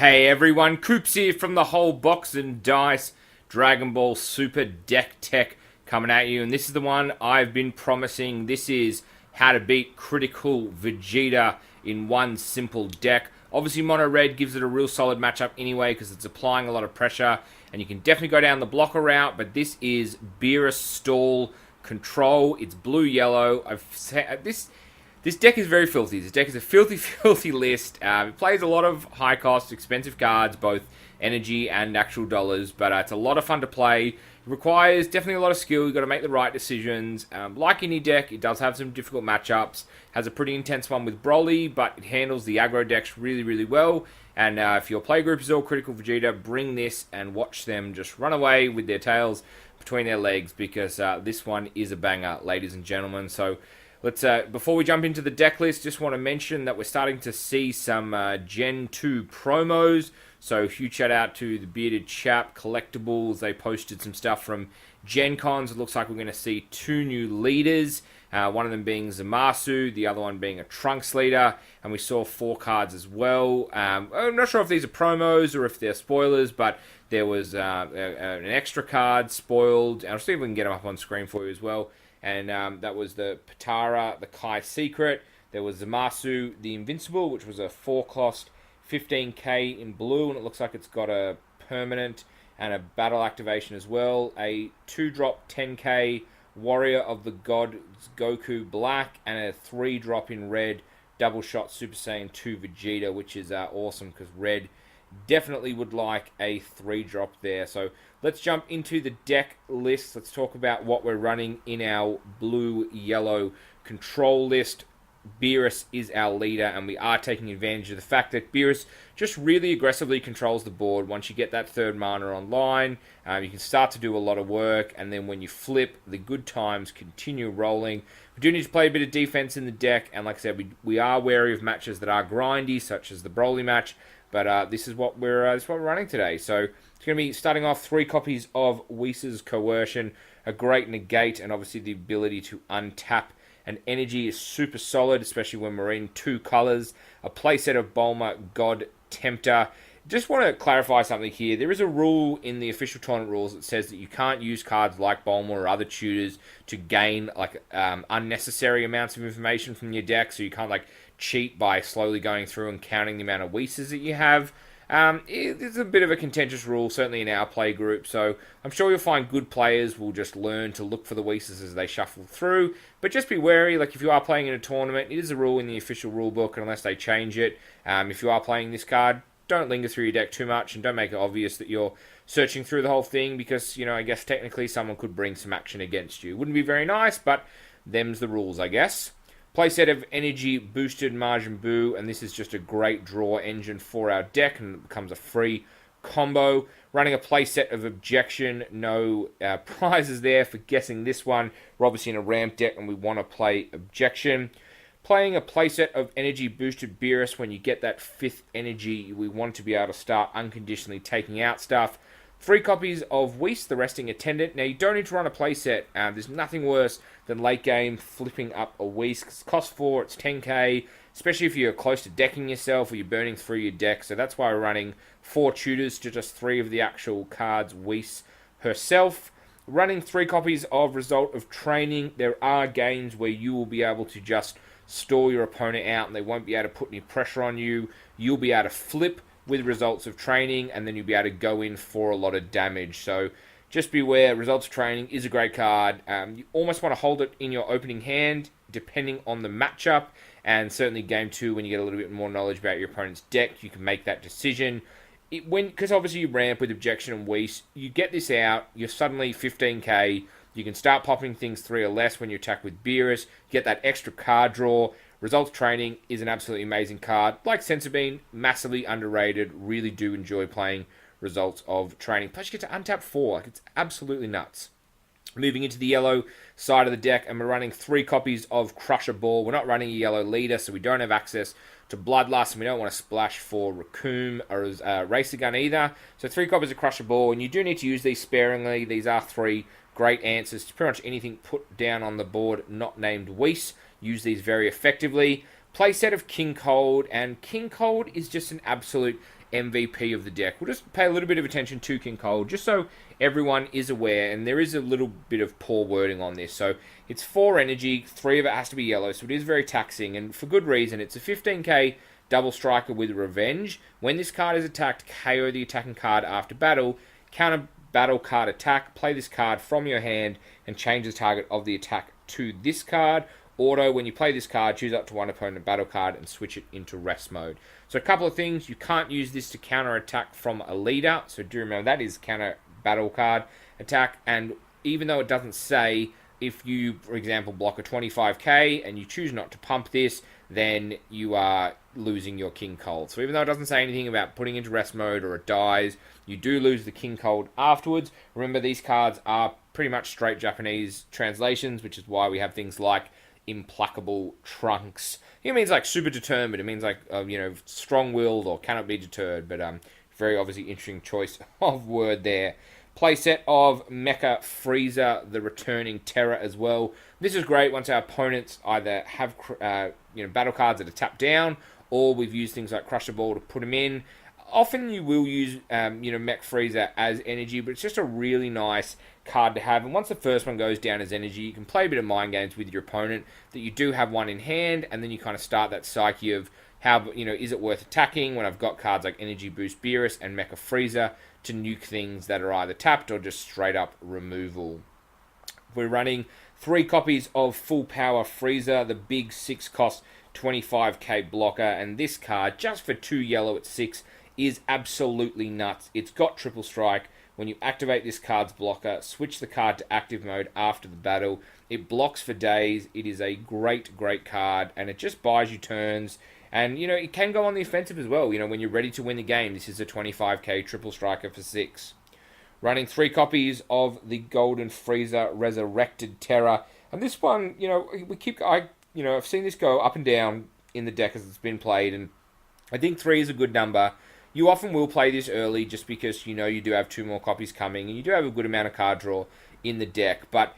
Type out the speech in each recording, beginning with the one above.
Hey everyone, Coops here from the whole Box and Dice Dragon Ball Super Deck Tech coming at you, and this is the one I've been promising. This is how to beat Critical Vegeta in one simple deck. Obviously Mono Red gives it a real solid matchup anyway because it's applying a lot of pressure, and you can definitely go down the blocker route, but this is Beerus Stall Control. It's blue-yellow. This deck is very filthy. This deck is a filthy, filthy list. It plays a lot of high-cost, expensive cards, both energy and actual dollars, but it's a lot of fun to play. It requires definitely a lot of skill. You've got to make the right decisions. Like any deck, it does have some difficult matchups. Has a pretty intense one with Broly, but it handles the aggro decks really, really well. And if your playgroup is all Critical Vegeta, bring this and watch them just run away with their tails between their legs, because this one is a banger, ladies and gentlemen. So let's before we jump into the deck list, just want to mention that we're starting to see some Gen 2 promos. So huge shout out to the Bearded Chap Collectibles. They posted some stuff from Gen Cons. It looks like we're going to see two new leaders. One of them being Zamasu, the other one being a Trunks leader. And we saw 4 cards as well. I'm not sure if these are promos or if they're spoilers, but there was an extra card spoiled. I'll see if we can get them up on screen for you as well. And that was the Patara, the Kai Secret. There was Zamasu, the Invincible, which was a 4-cost 15k in blue, and it looks like it's got a permanent and a battle activation as well. A 2-drop 10k Warrior of the Gods Goku Black, and a 3-drop in red double shot Super Saiyan 2 Vegeta, which is awesome because red definitely would like a 3-drop there. So let's jump into the deck list. Let's talk about what we're running in our blue-yellow control list. Beerus is our leader, and we are taking advantage of the fact that Beerus just really aggressively controls the board. Once you get that third mana online, you can start to do a lot of work, and then when you flip, the good times continue rolling. We do need to play a bit of defense in the deck, and like I said, we are wary of matches that are grindy, such as the Broly match, but this is what we're running today. So it's going to be starting off 3 copies of Whis Coercion, a great negate, and obviously the ability to untap. And energy is super solid, especially when we're in 2 colors. A playset of Bulma God Tempter. Just want to clarify something here. There is a rule in the official tournament rules that says that you can't use cards like Bulma or other tutors to gain like unnecessary amounts of information from your deck. So you can't like cheat by slowly going through and counting the amount of Whis that you have. It's a bit of a contentious rule, certainly in our play group, so I'm sure you'll find good players will just learn to look for the Whis as they shuffle through, but just be wary. Like if you are playing in a tournament, it is a rule in the official rule book unless they change it. If you are playing this card, don't linger through your deck too much, and don't make it obvious that you're searching through the whole thing, because, you know, I guess technically someone could bring some action against you. Wouldn't be very nice, but them's the rules, I guess. Playset of Energy Boosted Majin Buu, and this is just a great draw engine for our deck, and it becomes a free combo. Running a playset of Objection, no prizes there for guessing this one. We're obviously in a ramp deck, and we want to play Objection. Playing a playset of Energy Boosted Beerus, when you get that 5th energy, we want to be able to start unconditionally taking out stuff. 3 copies of Whis, the Resting Attendant. Now, you don't need to run a playset. There's nothing worse than late game flipping up a Whis. It costs 4, it's 10k, especially if you're close to decking yourself or you're burning through your deck. So that's why we're running 4 tutors to just 3 of the actual cards, Whis herself. Running 3 copies of Result of Training. There are games where you will be able to just stall your opponent out and they won't be able to put any pressure on you. You'll be able to flip with Results of Training, and then you'll be able to go in for a lot of damage. So just beware, Results of Training is a great card. You almost want to hold it in your opening hand, depending on the matchup, and certainly Game 2, when you get a little bit more knowledge about your opponent's deck, you can make that decision. Because obviously you ramp with Objection and Whis, you get this out, you're suddenly 15k, you can start popping things 3 or less when you attack with Beerus, get that extra card draw. Results Training is an absolutely amazing card. Like Sensu Bean, massively underrated. Really do enjoy playing Results of Training. Plus you get to untap 4. Like, it's absolutely nuts. Moving into the yellow side of the deck, and we're running 3 copies of Crusher Ball. We're not running a yellow leader, so we don't have access to Bloodlust, and we don't want to splash for Raccoon or Racer Gun either. So 3 copies of Crusher Ball, and you do need to use these sparingly. These are 3 great answers to pretty much anything put down on the board not named Whis. Use these very effectively. Playset of King Cold, and King Cold is just an absolute MVP of the deck. We'll just pay a little bit of attention to King Cold, just so everyone is aware, and there is a little bit of poor wording on this. So it's 4 energy, 3 of it has to be yellow, so it is very taxing, and for good reason. It's a 15k double striker with Revenge. When this card is attacked, KO the attacking card after battle, counter battle card attack, play this card from your hand, and change the target of the attack to this card. Auto, when you play this card, choose up to one opponent battle card and switch it into rest mode. So a couple of things, you can't use this to counter attack from a leader, so do remember that is counter battle card attack, and even though it doesn't say, if you, for example, block a 25k and you choose not to pump this, then you are losing your King Cold. So even though it doesn't say anything about putting into rest mode or it dies, you do lose the King Cold afterwards. Remember, these cards are pretty much straight Japanese translations, which is why we have things like Implacable Trunks. It means like super determined. It means like, strong-willed or cannot be deterred. But very obviously interesting choice of word there. Playset of Mecha Frieza, the returning Terror as well. This is great once our opponents either have battle cards that are tapped down, or we've used things like Crusher Ball to put them in. Often you will use Mech Frieza as energy, but it's just a really nice card to have. And once the first one goes down as energy, you can play a bit of mind games with your opponent that you do have one in hand, and then you kind of start that psyche of how, is it worth attacking when I've got cards like Energy Boost Beerus and Mecha Frieza to nuke things that are either tapped or just straight up removal. We're running 3 copies of Full Power Frieza, the big 6 cost 25k blocker, and this card, just for 2 yellow at 6, is absolutely nuts. It's got triple strike. When you activate this card's blocker, switch the card to active mode after the battle. It blocks for days. It is a great, great card, and it just buys you turns. And, it can go on the offensive as well. When you're ready to win the game, this is a 25k triple striker for 6. Running 3 copies of the Golden Frieza Resurrected Terror. And this one, I've seen this go up and down in the deck as it's been played, and I think 3 is a good number. You often will play this early just because you do have 2 more copies coming, and you do have a good amount of card draw in the deck. But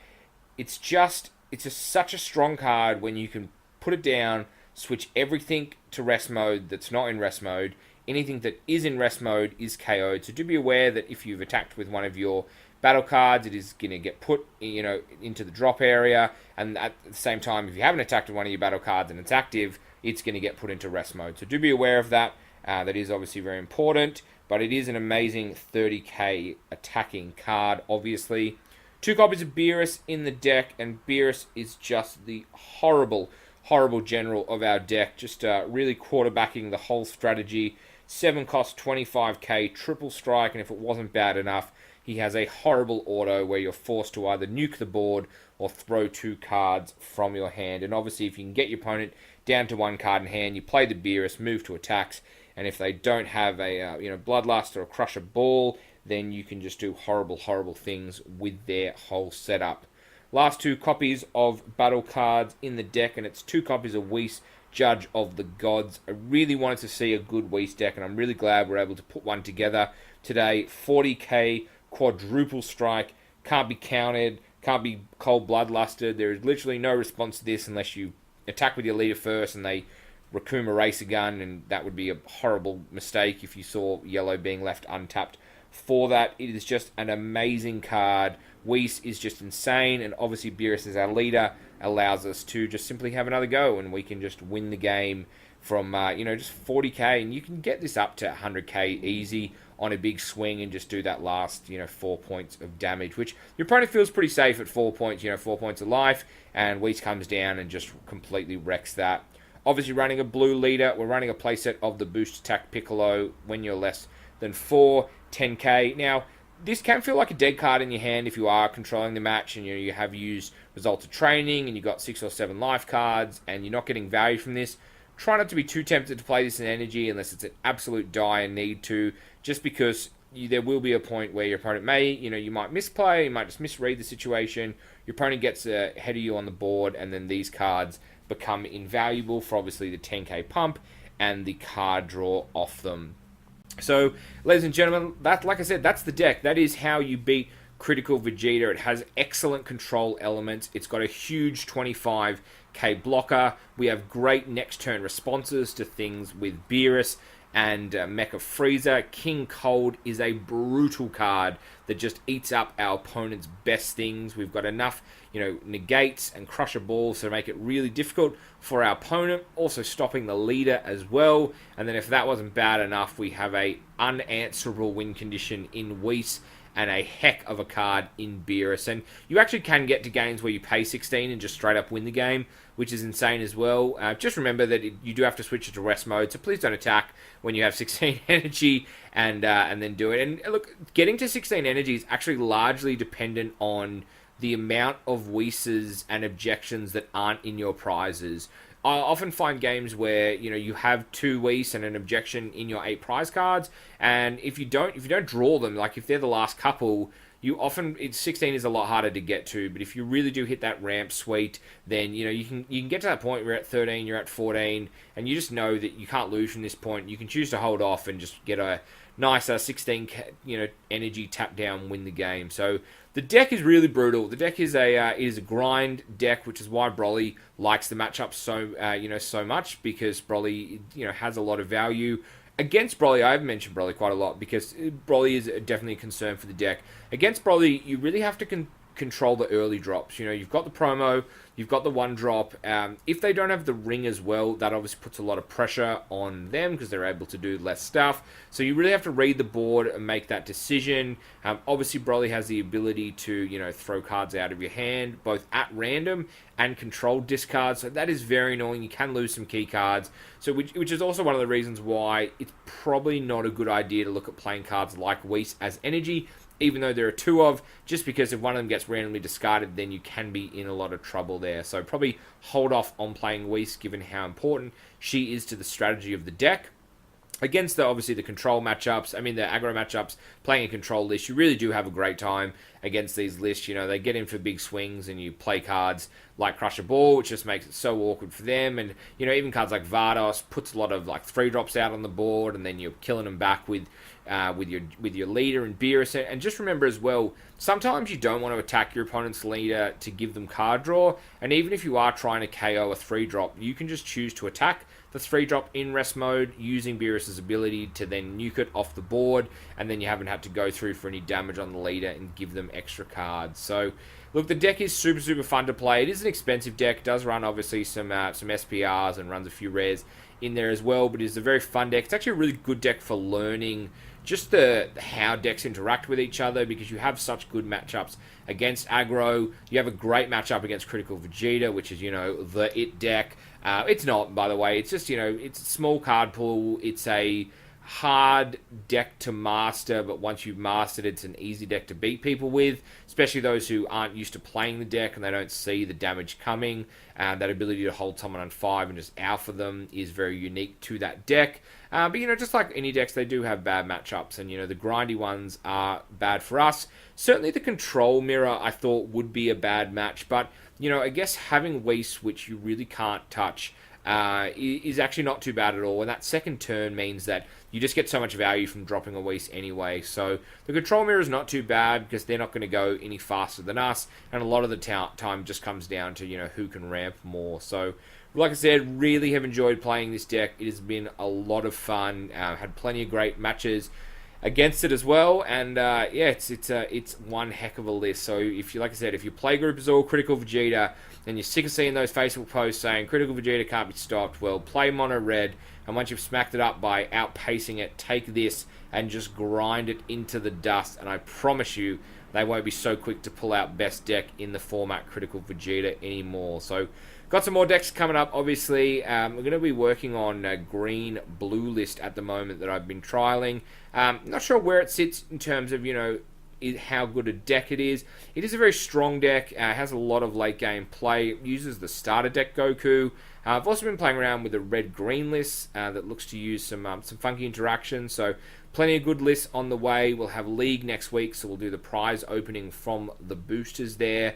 it's just such a strong card when you can put it down, switch everything to rest mode that's not in rest mode. Anything that is in rest mode is KO'd. So do be aware that if you've attacked with one of your battle cards, it is going to get put into the drop area. And at the same time, if you haven't attacked with one of your battle cards and it's active, it's going to get put into rest mode. So do be aware of that. That is obviously very important. But it is an amazing 30k attacking card, obviously. 2 copies of Beerus in the deck, and Beerus is just the horrible general of our deck, just really quarterbacking the whole strategy. 7 cost 25k triple strike, and if it wasn't bad enough, he has a horrible auto where you're forced to either nuke the board or throw 2 cards from your hand. And obviously, if you can get your opponent down to 1 card in hand, you play the Beerus, move to attacks, and if they don't have a Bloodlust or a Crusher Ball, then you can just do horrible things with their whole setup. Last 2 copies of battle cards in the deck, and it's 2 copies of Whis, Judge of the Gods. I really wanted to see a good Whis deck, and I'm really glad we're able to put one together today. 40k quadruple strike, can't be countered, can't be cold bloodlusted. There is literally no response to this unless you attack with your leader first and they Raccoon Eraser Gun, and that would be a horrible mistake if you saw yellow being left untapped for that. It is just an amazing card. Whis is just insane, and obviously Beerus as our leader allows us to just simply have another go, and we can just win the game from just 40k, and you can get this up to 100k easy on a big swing and just do that last 4 points of damage, which your opponent feels pretty safe at 4 points, 4 points of life, and Whis comes down and just completely wrecks that. Obviously running a blue leader, we're running a playset of the Boost Attack Piiccolo when you're less than 4, 10k. Now, this can feel like a dead card in your hand if you are controlling the match and you have used Results of Training and you've got 6 or 7 life cards and you're not getting value from this. Try not to be too tempted to play this in energy unless it's an absolute dire need to, just because there will be a point where your opponent may, you might misplay, you might just misread the situation, your opponent gets ahead of you on the board, and then these cards become invaluable for obviously the 10k pump and the card draw off them. So, ladies and gentlemen, like I said, that's the deck. That is how you beat Critical Vegeta. It has excellent control elements. It's got a huge 25k blocker. We have great next turn responses to things with Beerus. and Mecha Frieza. King Cold is a brutal card that just eats up our opponent's best things. We've got enough, negates and crusher balls to make it really difficult for our opponent. Also stopping the leader as well. And then if that wasn't bad enough, we have a unanswerable win condition in Whis and a heck of a card in Beerus. And you actually can get to games where you pay 16 and just straight up win the game, which is insane as well. Just remember that you do have to switch it to rest mode, so please don't attack when you have 16 energy and then do it. And look, getting to 16 energy is actually largely dependent on the amount of Whis and objections that aren't in your prizes. I often find games where you have 2 Whis and an objection in your 8 prize cards, and if you don't draw them, like if they're the last couple, 16 is a lot harder to get to. But if you really do hit that ramp sweet, then you can get to that point where you're at 13, you're at 14, and you just know that you can't lose from this point. You can choose to hold off and just get a nice 16 energy tap down, win the game. So the deck is really brutal. The deck is a grind deck, which is why Broly likes the matchup so much, because Broly has a lot of value. Against Broly, I've mentioned Broly quite a lot because Broly is definitely a concern for the deck. Against Broly, you really have to control the early drops. You've got the promo, you've got the 1-drop. If they don't have the ring as well, that obviously puts a lot of pressure on them because they're able to do less stuff. So you really have to read the board and make that decision. Obviously, Broly has the ability to throw cards out of your hand, both at random and controlled discards. So that is very annoying. You can lose some key cards. So which is also one of the reasons why it's probably not a good idea to look at playing cards like Whis as energy, even though there are 2 of, just because if one of them gets randomly discarded, then you can be in a lot of trouble there. So probably hold off on playing Whis, given how important she is to the strategy of the deck. Against obviously the control matchups, the aggro matchups, playing a control list, you really do have a great time against these lists. They get in for big swings and you play cards like Crusher Ball, which just makes it so awkward for them. And, even cards like Vardos puts a lot of 3-drops out on the board, and then you're killing them back with your leader and Beerus. And just remember as well, sometimes you don't want to attack your opponent's leader to give them card draw. And even if you are trying to KO a 3-drop, you can just choose to attack the 3-drop in rest mode using Beerus' ability to then nuke it off the board, and then you haven't had to go through for any damage on the leader and give them extra cards. So look, the deck is super, super fun to play. It is an expensive deck. It does run obviously some SPRs and runs a few rares in there as well, but it is a very fun deck. It's actually a really good deck for learning just how decks interact with each other, because you have such good matchups against aggro. You have a great matchup against Critical Vegeta, which is, the it deck. It's not, by the way. It's just, it's a small card pool. It's a hard deck to master, but once you've mastered it, it's an easy deck to beat people with, especially those who aren't used to playing the deck and they don't see the damage coming. That ability to hold someone on 5 and just alpha them is very unique to that deck. But, just like any decks, they do have bad matchups, and, the grindy ones are bad for us. Certainly the Control Mirror, I thought, would be a bad match, but, I guess having Whis, which you really can't touch, is actually not too bad at all, and that second turn means that you just get so much value from dropping a Whis anyway. So the Control Mirror is not too bad because they're not going to go any faster than us, and a lot of the time just comes down to who can ramp more. So like I said, really have enjoyed playing this deck. It has been a lot of fun. Had plenty of great matches against it as well, and it's one heck of a list. So if you, like I said, if your playgroup is all Critical Vegeta and you're sick of seeing those Facebook posts saying Critical Vegeta can't be stopped, well, play Mono Red, and once you've smacked it up by outpacing it, take this and just grind it into the dust, and I promise you they won't be so quick to pull out best deck in the format Critical Vegeta anymore. So got some more decks coming up, obviously. We're going to be working on a green-blue list at the moment that I've been trialing. Not sure where it sits in terms of, how good a deck it is. It is a very strong deck. Has a lot of late-game play. It uses the starter deck Goku. I've also been playing around with a red-green list that looks to use some funky interactions. So plenty of good lists on the way. We'll have League next week, so we'll do the prize opening from the boosters there.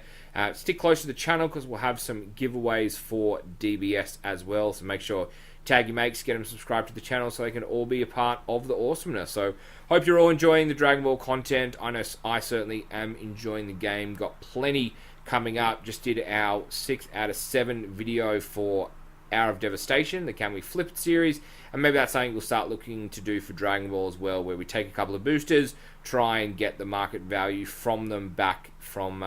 Stick close to the channel because we'll have some giveaways for DBS as well. So make sure tag your mates, get them subscribed to the channel so they can all be a part of the awesomeness. So hope you're all enjoying the Dragon Ball content. I know I certainly am enjoying the game. Got plenty coming up. Just did our 6 out of 7 video for Hour of Devastation, the Can We Flip It series, and maybe that's something we'll start looking to do for Dragon Ball as well, where we take a couple of boosters, try and get the market value from them back from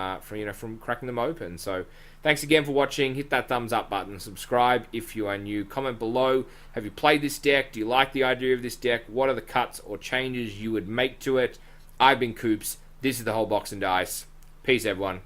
cracking them open. So thanks again for watching. Hit that thumbs up button, subscribe if you are new, comment below. Have you played this deck? Do you like the idea of this deck? What are the cuts or changes you would make to it? I've been Coops. This is the whole box and dice. Peace, everyone.